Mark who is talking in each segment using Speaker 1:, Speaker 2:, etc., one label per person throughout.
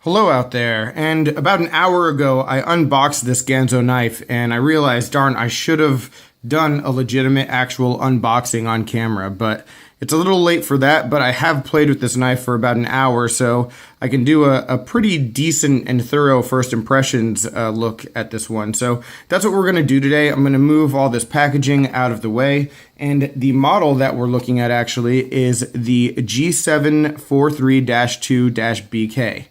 Speaker 1: Hello out there, and about an hour ago I unboxed this Ganzo knife and I realized, darn, I should have done a legitimate actual unboxing on camera, but it's a little late for that. But I have played with this knife for about an hour, so I can do a pretty decent and thorough first impressions look at this one. So that's what we're going to do today. I'm going to move all this packaging out of the way, and the model that we're looking at actually is the G743-2-BK.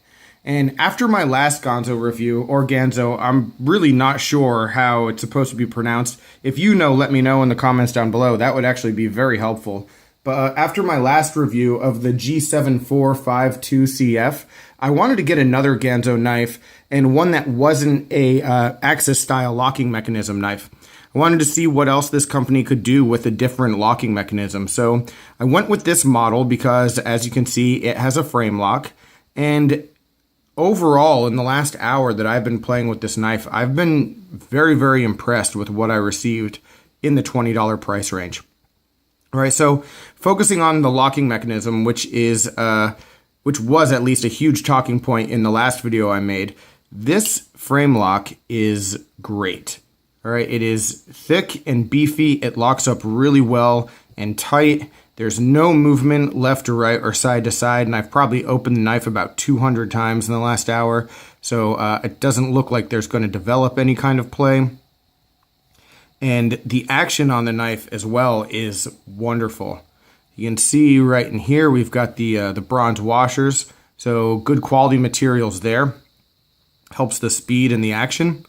Speaker 1: And after my last Ganzo review, or Ganzo, I'm really not sure how it's supposed to be pronounced. If you know, let me know in the comments down below. That would actually be very helpful. But after my last review of the G7452CF, I wanted to get another Ganzo knife, and one that wasn't a Axis-style locking mechanism knife. I wanted to see what else this company could do with a different locking mechanism. So I went with this model because, as you can see, it has a frame lock. And overall, in the last hour that I've been playing with this knife, I've been very, very impressed with what I received in the $20 price range. All right, so focusing on the locking mechanism, which was at least a huge talking point in the last video I made, this frame lock is great. All right, it is thick and beefy. It locks up really well and tight. There's no movement left to right or side to side, and I've probably opened the knife about 200 times in the last hour, so it doesn't look like there's going to develop any kind of play. And the action on the knife as well is wonderful. You can see right in here we've got the bronze washers, so good quality materials there. Helps the speed and the action.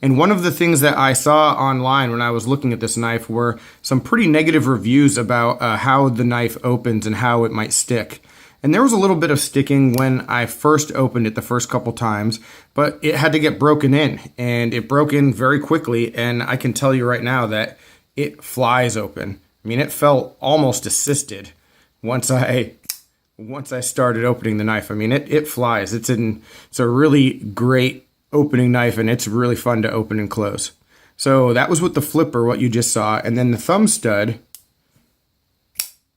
Speaker 1: And one of the things that I saw online when I was looking at this knife were some pretty negative reviews about how the knife opens and how it might stick. And there was a little bit of sticking when I first opened it the first couple times, but it had to get broken in, and it broke in very quickly, and I can tell you right now that it flies open. I mean, it felt almost assisted once I started opening the knife. I mean, it flies. It's a really great opening knife, and it's really fun to open and close. So that was with the flipper, what you just saw, and then the thumb stud,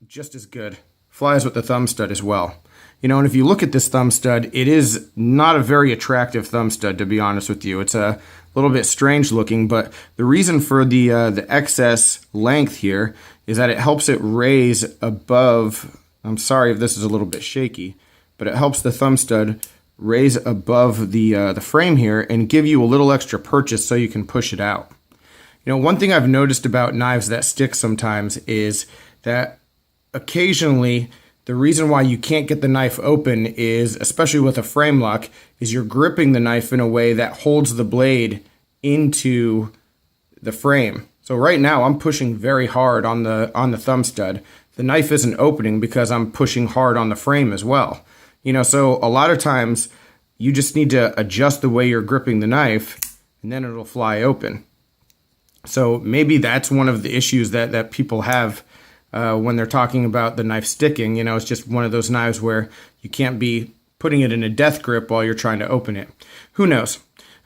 Speaker 1: just as good. Flies with the thumb stud as well. You know, and if you look at this thumb stud, it is not a very attractive thumb stud, to be honest with you. It's a little bit strange looking, but the reason for the excess length here is that it helps it raise above. I'm sorry if this is a little bit shaky, but it helps the thumb stud raise above the frame here and give you a little extra purchase so you can push it out. You know, one thing I've noticed about knives that stick sometimes is that occasionally the reason why you can't get the knife open is, especially with a frame lock, is you're gripping the knife in a way that holds the blade into the frame. So right now I'm pushing very hard on the thumb stud. The knife isn't opening because I'm pushing hard on the frame as well. You know, so a lot of times you just need to adjust the way you're gripping the knife, and then it'll fly open. So maybe that's one of the issues that people have when they're talking about the knife sticking. You know, it's just one of those knives where you can't be putting it in a death grip while you're trying to open it. Who knows?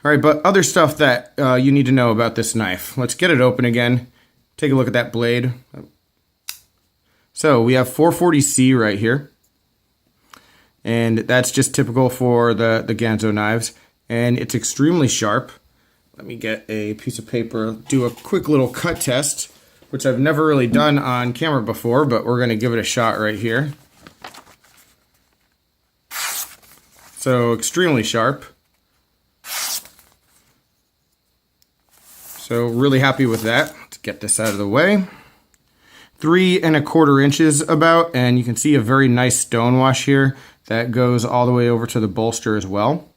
Speaker 1: All right, but other stuff that you need to know about this knife. Let's get it open again. Take a look at that blade. So we have 440C right here. And that's just typical for the Ganzo knives. And it's extremely sharp. Let me get a piece of paper, do a quick little cut test, which I've never really done on camera before, but we're going to give it a shot right here. So extremely sharp. So really happy with that. Let's get this out of the way. 3 1/4 inches about, and you can see a very nice stonewash here that goes all the way over to the bolster as well.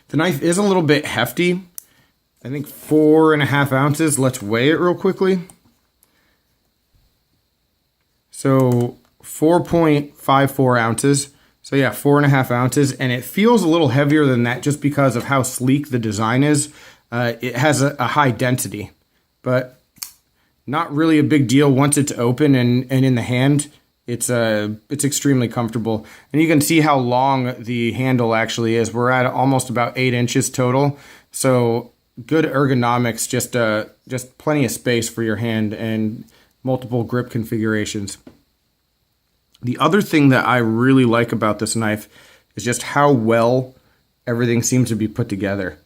Speaker 1: The knife is a little bit hefty. I think 4.5 ounces. Let's weigh it real quickly. So 4.54 ounces. So yeah, 4.5 ounces, and it feels a little heavier than that just because of how sleek the design is. It has a high density, but not really a big deal once it's open and in the hand. It's extremely comfortable, and you can see how long the handle actually is. We're at almost about 8 inches total, so good ergonomics. Just plenty of space for your hand and multiple grip configurations. The other thing that I really like about this knife is just how well everything seems to be put together.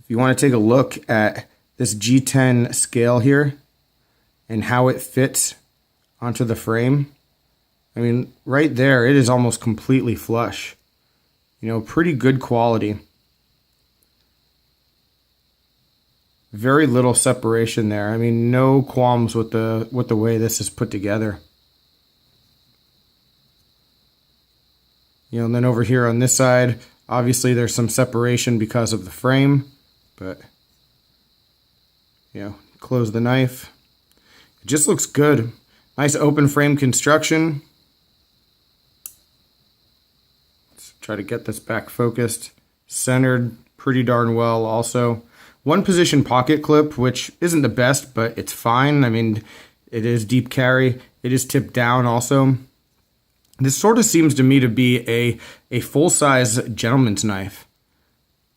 Speaker 1: If you want to take a look at this G10 scale here and how it fits onto the frame, I mean, right there, it is almost completely flush. You know, pretty good quality. Very little separation there. I mean, no qualms with the way this is put together. You know, and then over here on this side, obviously there's some separation because of the frame, but you know, close the knife. It just looks good. Nice open frame construction. Let's try to get this back focused. Centered pretty darn well also. One position pocket clip, which isn't the best, but it's fine. I mean, it is deep carry. It is tipped down also. This sort of seems to me to be a full-size gentleman's knife.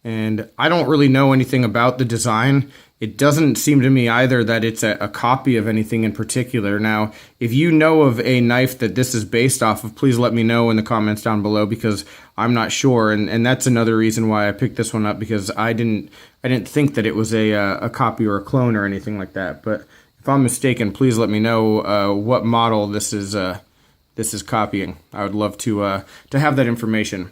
Speaker 1: And I don't really know anything about the design. It doesn't seem to me either that it's a copy of anything in particular. Now, if you know of a knife that this is based off of, please let me know in the comments down below, because I'm not sure. And that's another reason why I picked this one up, because I didn't think that it was a copy or a clone or anything like that. But if I'm mistaken, please let me know what model this is copying. I would love to have that information.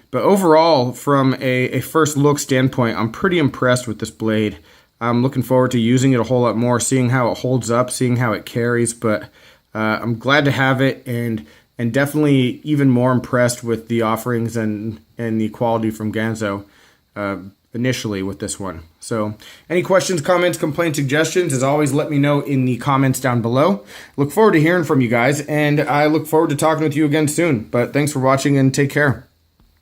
Speaker 1: But overall, from a first look standpoint, I'm pretty impressed with this blade. I'm looking forward to using it a whole lot more, seeing how it holds up, seeing how it carries. But I'm glad to have it, and definitely even more impressed with the offerings and the quality from Ganzo initially with this one. So any questions, comments, complaints, suggestions, as always, let me know in the comments down below. Look forward to hearing from you guys, and I look forward to talking with you again soon. But thanks for watching, and take care.